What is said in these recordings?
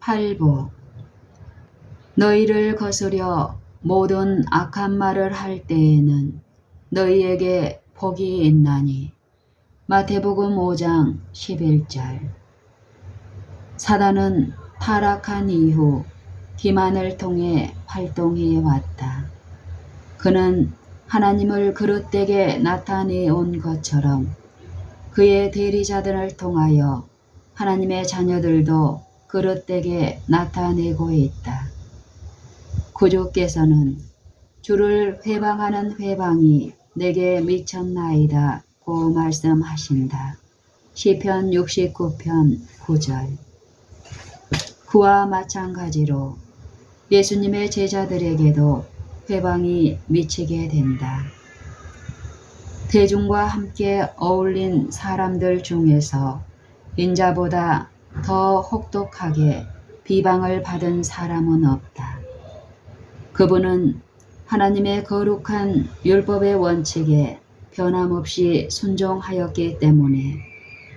8부 너희를 거스려 모든 악한 말을 할 때에는 너희에게 복이 있나니. 마태복음 5장 11절. 사단은 타락한 이후 기만을 통해 활동해 왔다. 그는 하나님을 그릇되게 나타내온 것처럼 그의 대리자들을 통하여 하나님의 자녀들도 그릇되게 나타내고 있다. 구주께서는 주를 회방하는 회방이 내게 미쳤나이다 고 말씀하신다. 시편 69편 9절. 그와 마찬가지로 예수님의 제자들에게도 회방이 미치게 된다. 대중과 함께 어울린 사람들 중에서 인자보다 더 혹독하게 비방을 받은 사람은 없다. 그분은 하나님의 거룩한 율법의 원칙에 변함없이 순종하였기 때문에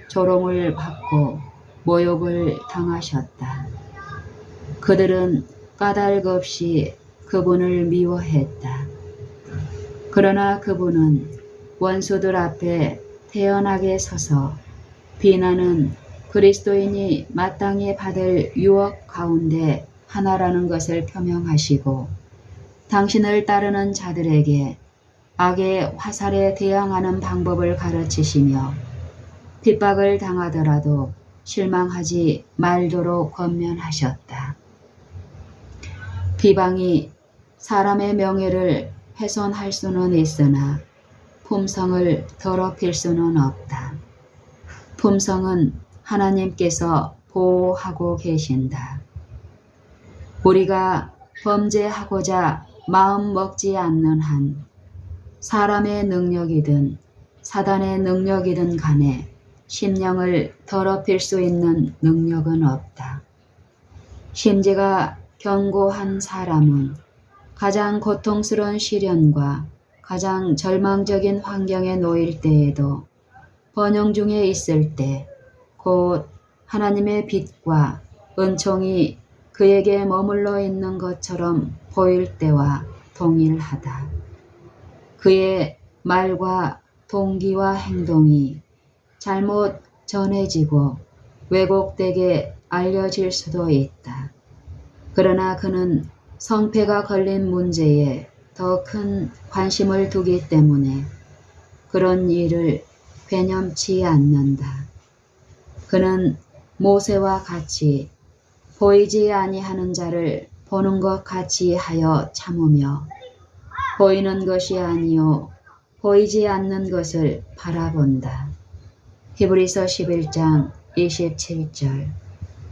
조롱을 받고 모욕을 당하셨다. 그들은 까닭없이 그분을 미워했다. 그러나 그분은 원수들 앞에 태연하게 서서 비난은 그리스도인이 마땅히 받을 유업 가운데 하나라는 것을 표명하시고 당신을 따르는 자들에게 악의 화살에 대항하는 방법을 가르치시며 핍박을 당하더라도 실망하지 말도록 권면하셨다. 비방이 사람의 명예를 훼손할 수는 있으나 품성을 더럽힐 수는 없다. 품성은 하나님께서 보호하고 계신다. 우리가 범죄하고자 마음 먹지 않는 한 사람의 능력이든 사단의 능력이든 간에 심령을 더럽힐 수 있는 능력은 없다. 심지가 견고한 사람은 가장 고통스러운 시련과 가장 절망적인 환경에 놓일 때에도 번영 중에 있을 때 곧 하나님의 빛과 은총이 그에게 머물러 있는 것처럼 보일 때와 동일하다. 그의 말과 동기와 행동이 잘못 전해지고 왜곡되게 알려질 수도 있다. 그러나 그는 성패가 걸린 문제에 더 큰 관심을 두기 때문에 그런 일을 괴념치 않는다. 그는 모세와 같이 보이지 아니하는 자를 보는 것 같이 하여 참으며 보이는 것이 아니요 보이지 않는 것을 바라본다. 히브리서 11장 27절,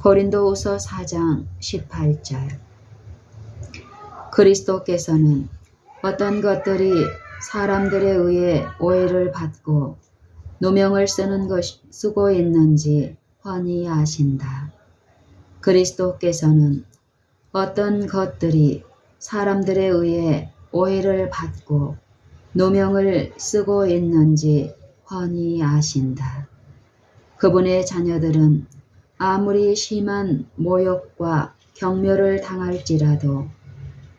고린도후서 4장 18절. 그리스도께서는 어떤 것들이 사람들에 의해 오해를 받고 누명을 쓰고 있는지 훤히 아신다. 그리스도께서는 어떤 것들이 사람들에 의해 오해를 받고 누명을 쓰고 있는지 훤히 아신다. 그분의 자녀들은 아무리 심한 모욕과 경멸을 당할지라도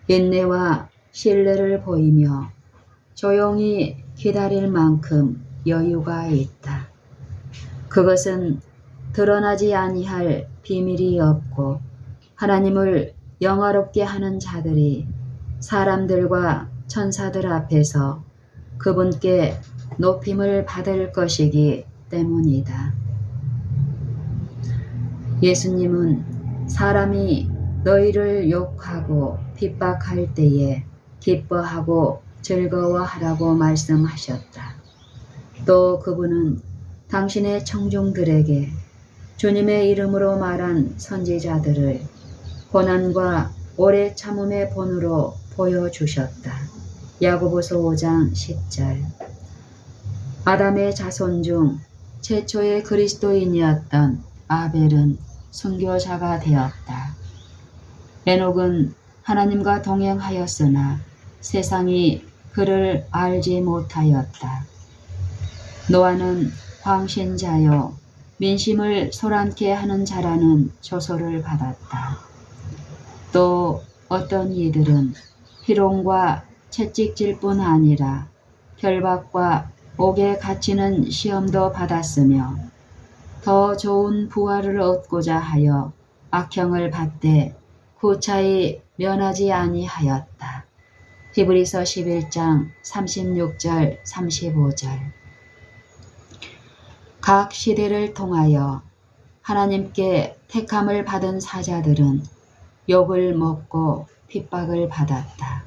인내와 신뢰를 보이며 조용히 기다릴 만큼 여유가 있다. 그것은 드러나지 아니할 비밀이 없고 하나님을 영화롭게 하는 자들이 사람들과 천사들 앞에서 그분께 높임을 받을 것이기 때문이다. 예수님은 사람이 너희를 욕하고 핍박할 때에 기뻐하고 즐거워하라고 말씀하셨다. 또 그분은 당신의 청중들에게 주님의 이름으로 말한 선지자들을 고난과 오래 참음의 본으로 보여주셨다. 야고보서 5장 10절. 아담의 자손 중 최초의 그리스도인이었던 아벨은 순교자가 되었다. 에녹은 하나님과 동행하였으나 세상이 그를 알지 못하였다. 노아는 광신자요 민심을 소란케 하는 자라는 조소를 받았다. 또 어떤 이들은 희롱과 채찍질 뿐 아니라 결박과 옥에 갇히는 시험도 받았으며 더 좋은 부활을 얻고자 하여 악형을 받되 구차히 면하지 아니하였다. 히브리서 11장 36절 35절. 각 시대를 통하여 하나님께 택함을 받은 사자들은 욕을 먹고 핍박을 받았다.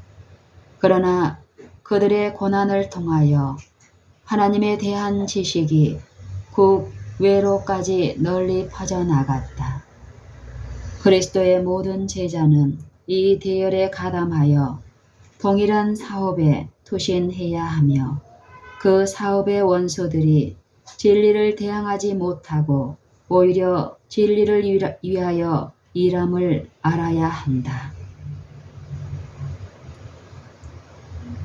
그러나 그들의 고난을 통하여 하나님에 대한 지식이 국외로까지 널리 퍼져나갔다. 그리스도의 모든 제자는 이 대열에 가담하여 동일한 사업에 투신해야 하며 그 사업의 원수들이 진리를 대항하지 못하고 오히려 진리를 위하여 일함을 알아야 한다.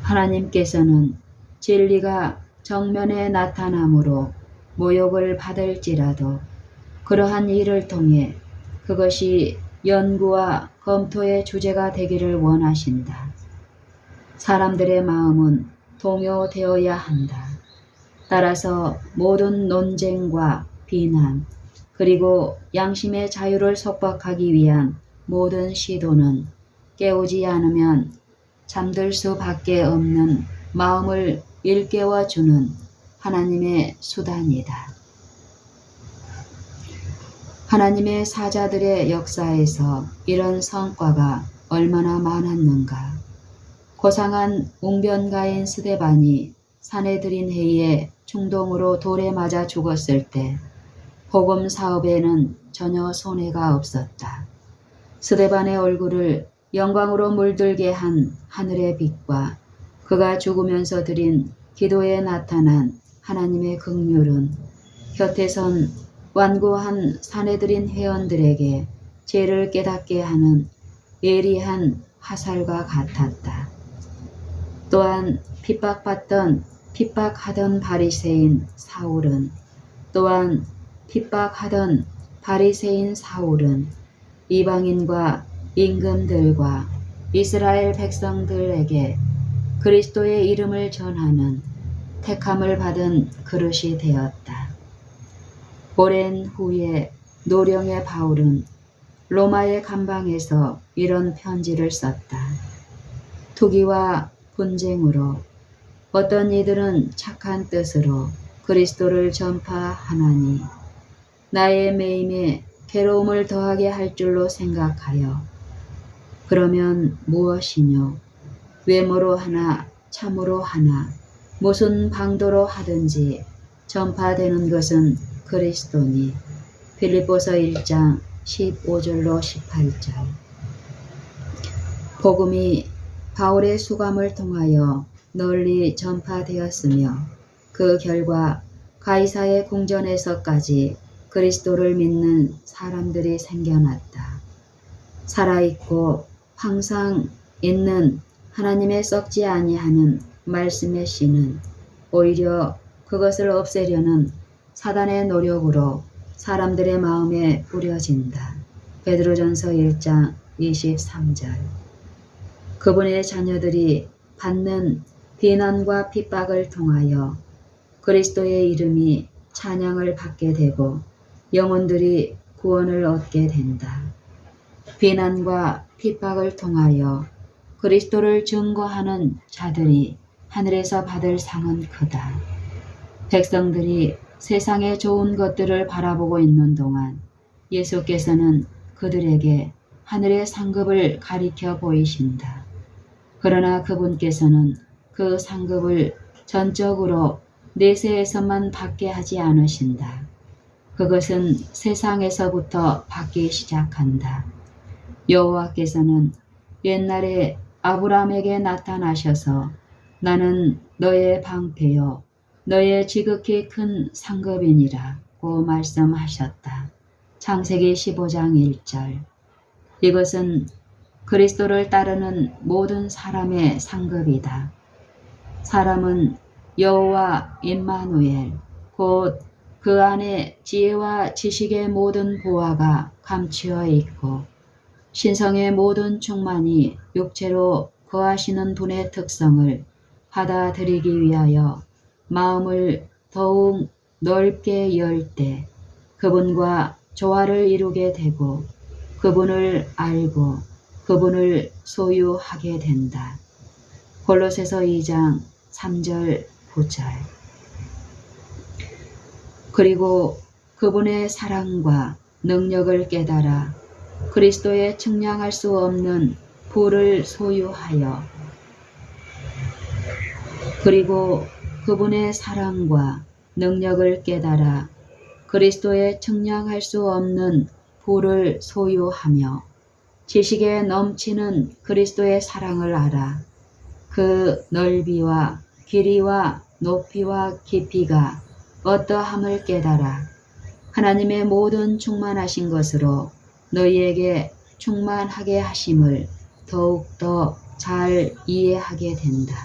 하나님께서는 진리가 정면에 나타남으로 모욕을 받을지라도 그러한 일을 통해 그것이 연구와 검토의 주제가 되기를 원하신다. 사람들의 마음은 동요되어야 한다. 따라서 모든 논쟁과 비난 그리고 양심의 자유를 속박하기 위한 모든 시도는 깨우지 않으면 잠들 수밖에 없는 마음을 일깨워주는 하나님의 수단이다. 하나님의 사자들의 역사에서 이런 성과가 얼마나 많았는가. 고상한 웅변가인 스데반이 사내들인 해에 충동으로 돌에 맞아 죽었을 때 복음 사업에는 전혀 손해가 없었다. 스데반의 얼굴을 영광으로 물들게 한 하늘의 빛과 그가 죽으면서 드린 기도에 나타난 하나님의 긍휼은 곁에선 완고한 사내들인 회원들에게 죄를 깨닫게 하는 예리한 화살과 같았다. 또한 핍박하던 바리새인 사울은 이방인과 임금들과 이스라엘 백성들에게 그리스도의 이름을 전하는 택함을 받은 그릇이 되었다. 오랜 후에 노령의 바울은 로마의 감방에서 이런 편지를 썼다. 투기와 분쟁으로 어떤 이들은 착한 뜻으로 그리스도를 전파하나니 나의 매임에 괴로움을 더하게 할 줄로 생각하여 그러면 무엇이뇨? 외모로 하나 참으로 하나 무슨 방도로 하든지 전파되는 것은 그리스도니. 빌립보서 1장 15절로 18절. 복음이 바울의 수감을 통하여 널리 전파되었으며 그 결과 가이사의 궁전에서까지 그리스도를 믿는 사람들이 생겨났다. 살아있고 항상 있는 하나님의 썩지 아니하는 말씀의 씨는 오히려 그것을 없애려는 사단의 노력으로 사람들의 마음에 뿌려진다. 베드로전서 1장 23절. 그분의 자녀들이 받는 비난과 핍박을 통하여 그리스도의 이름이 찬양을 받게 되고 영혼들이 구원을 얻게 된다. 비난과 핍박을 통하여 그리스도를 증거하는 자들이 하늘에서 받을 상은 크다. 백성들이 세상의 좋은 것들을 바라보고 있는 동안 예수께서는 그들에게 하늘의 상급을 가리켜 보이신다. 그러나 그분께서는 그 상급을 전적으로 내세에서만 받게 하지 않으신다. 그것은 세상에서부터 받기 시작한다. 여호와께서는 옛날에 아브라함에게 나타나셔서 나는 너의 방패요 너의 지극히 큰 상급이니라고 말씀하셨다. 창세기 15장 1절. 이것은 그리스도를 따르는 모든 사람의 상급이다. 사람은 여호와 임마누엘 곧 그 안에 지혜와 지식의 모든 보화가 감추어 있고 신성의 모든 충만이 육체로 거하시는 분의 특성을 받아들이기 위하여 마음을 더욱 넓게 열 때 그분과 조화를 이루게 되고 그분을 알고 그분을 소유하게 된다. 골로새서 2장 3절 9절. 그리고 그분의 사랑과 능력을 깨달아 그리스도의 측량할 수 없는 부를 소유하여 그리고 그분의 사랑과 능력을 깨달아 그리스도의 측량할 수 없는 부를 소유하며 지식에 넘치는 그리스도의 사랑을 알아 그 넓이와 길이와 높이와 깊이가 어떠함을 깨달아 하나님의 모든 충만하신 것으로 너희에게 충만하게 하심을 더욱더 잘 이해하게 된다.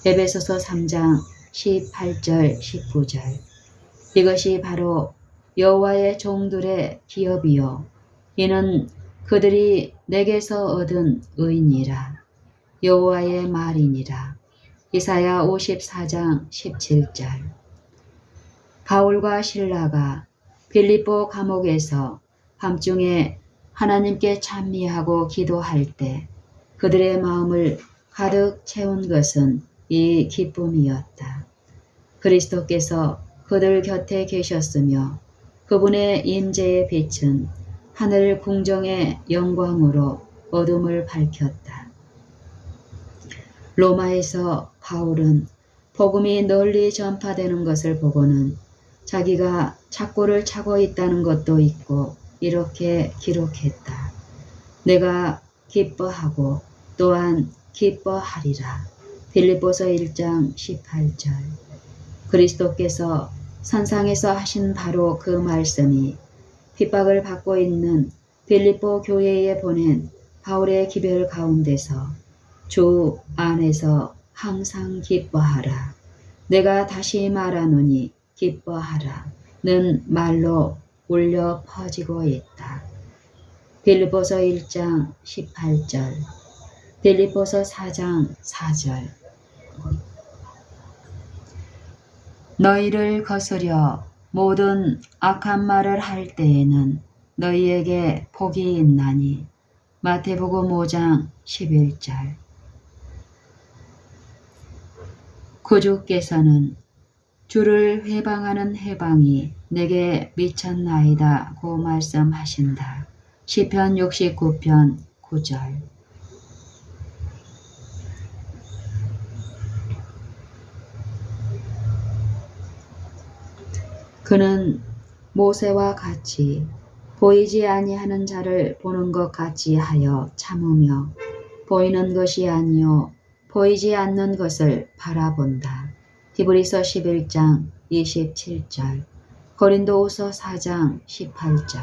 에베소서 3장 18절 19절. 이것이 바로 여호와의 종들의 기업이요 이는 그들이 내게서 얻은 의니라. 여호와의 말이니라. 이사야 54장 17절. 바울과 실라가 빌립보 감옥에서 밤중에 하나님께 찬미하고 기도할 때 그들의 마음을 가득 채운 것은 이 기쁨이었다. 그리스도께서 그들 곁에 계셨으며 그분의 임재의 빛은 하늘 궁정의 영광으로 어둠을 밝혔다. 로마에서 바울은 복음이 널리 전파되는 것을 보고는 자기가 착고를 차고 있다는 것도 있고 이렇게 기록했다. 내가 기뻐하고 또한 기뻐하리라. 빌립보서 1장 18절. 그리스도께서 산상에서 하신 바로 그 말씀이 핍박을 받고 있는 빌립보 교회에 보낸 바울의 기별 가운데서 주 안에서 항상 기뻐하라. 내가 다시 말하노니 기뻐하라. 는 말로 울려 퍼지고 있다. 빌립보서 1장 18절. 빌립보서 4장 4절. 너희를 거스려 모든 악한 말을 할 때에는 너희에게 복이 있나니. 마태복음 5장 11절. 구주께서는 주를 회방하는 해방이 내게 미쳤나이다 고 말씀하신다. 시편 69편 9절. 그는 모세와 같이 보이지 아니하는 자를 보는 것 같이 하여 참으며 보이는 것이 아니요 보이지 않는 것을 바라본다. 히브리서 11장 27절. 고린도후서 4장 18절.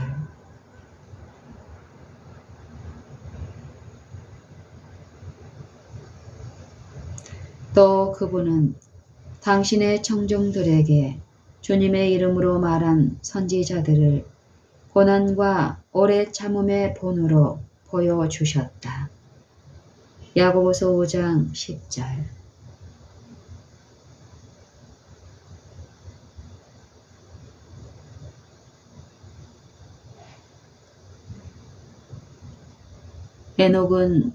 또 그분은 당신의 청중들에게 주님의 이름으로 말한 선지자들을 고난과 오래 참음의 본으로 보여주셨다. 야고보서 5장 10절. 에녹은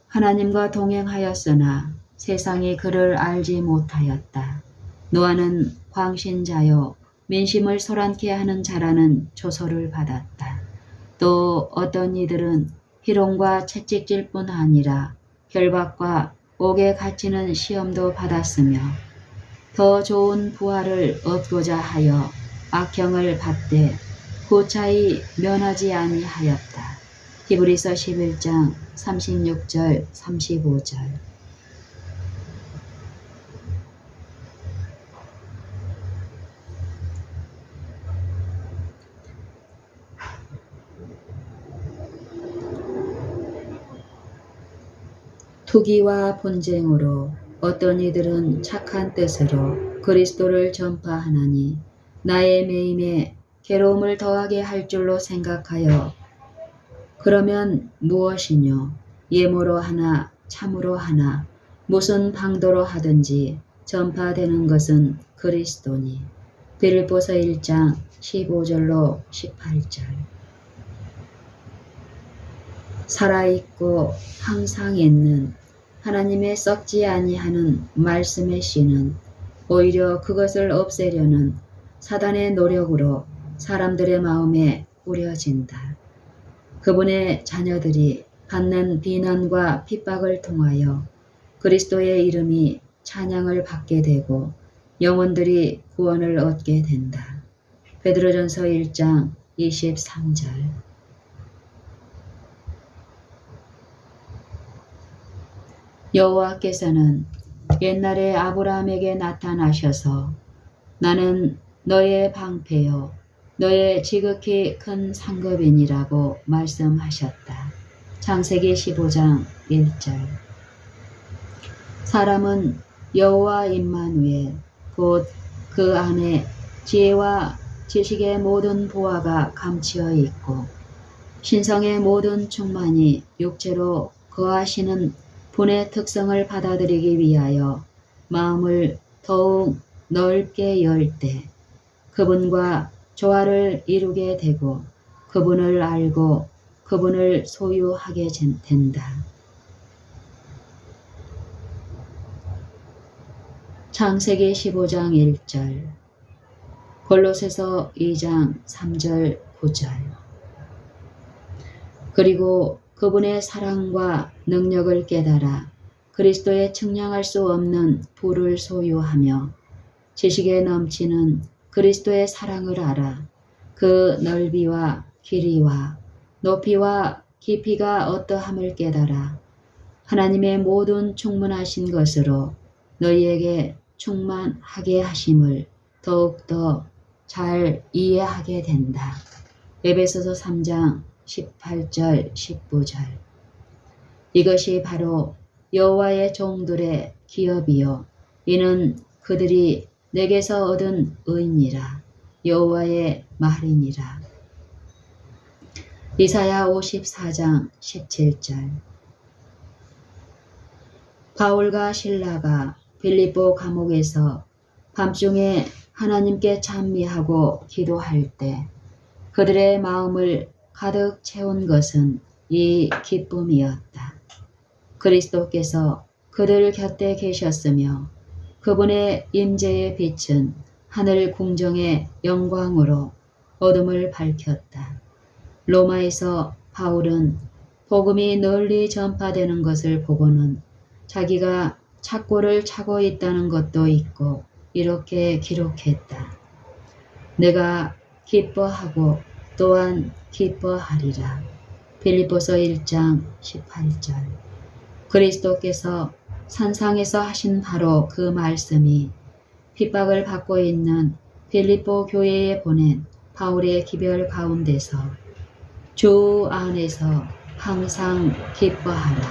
하나님과 동행하였으나 세상이 그를 알지 못하였다. 노아는 광신자요 민심을 소란케 하는 자라는 조소를 받았다. 또 어떤 이들은 희롱과 채찍질 뿐 아니라 결박과 옥에 갇히는 시험도 받았으며 더 좋은 부활을 얻고자 하여 악형을 받되 고차히 면하지 아니하였다. 히브리서 11장 36절 35절. 투기와 분쟁으로 어떤 이들은 착한 뜻으로 그리스도를 전파하나니 나의 매임에 괴로움을 더하게 할 줄로 생각하여 그러면 무엇이뇨? 예모로 하나 참으로 하나 무슨 방도로 하든지 전파되는 것은 그리스도니. 빌립보서 1장 15절로 18절. 살아있고 항상 있는 하나님의 썩지 아니하는 말씀의 씨는 오히려 그것을 없애려는 사단의 노력으로 사람들의 마음에 뿌려진다. 그분의 자녀들이 받는 비난과 핍박을 통하여 그리스도의 이름이 찬양을 받게 되고 영혼들이 구원을 얻게 된다. 베드로전서 1장 23절. 여호와께서는 옛날에 아브라함에게 나타나셔서 나는 너의 방패요 너의 지극히 큰 상급이니라고 말씀하셨다. 창세기 15장 1절. 사람은 여호와 임마누엘 곧 그 안에 지혜와 지식의 모든 보화가 감추어 있고 신성의 모든 충만이 육체로 거하시는 분의 특성을 받아들이기 위하여 마음을 더욱 넓게 열 때 그분과 조화를 이루게 되고 그분을 알고 그분을 소유하게 된다. 창세기 15장 1절, 골로새서 2장 3절 9절. 그리고 그분의 사랑과 능력을 깨달아 그리스도의 측량할 수 없는 부를 소유하며 지식에 넘치는 그리스도의 사랑을 알아 그 넓이와 길이와 높이와 깊이가 어떠함을 깨달아 하나님의 모든 충만하신 것으로 너희에게 충만하게 하심을 더욱더 잘 이해하게 된다. 에베소서 3장 18절 19절. 이것이 바로 여호와의 종들의 기업이요 이는 그들이 내게서 얻은 의니라. 여호와의 말이니라. 이사야 54장 17절. 바울과 실라가 빌립보 감옥에서 밤중에 하나님께 찬미하고 기도할 때 그들의 마음을 가득 채운 것은 이 기쁨이었다. 그리스도께서 그들 곁에 계셨으며 그분의 임재의 빛은 하늘 궁정의 영광으로 어둠을 밝혔다. 로마에서 바울은 복음이 널리 전파되는 것을 보고는 자기가 착고를 차고 있다는 것도 있고 이렇게 기록했다. 내가 기뻐하고 또한 기뻐하리라. 빌립보서 1장 18절. 그리스도께서 산상에서 하신 바로 그 말씀이 핍박을 받고 있는 빌립보 교회에 보낸 바울의 기별 가운데서 주 안에서 항상 기뻐하라.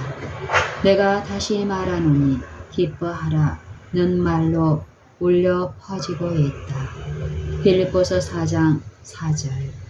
내가 다시 말하노니 기뻐하라는 말로 울려 퍼지고 있다. 빌립보서 4장 4절.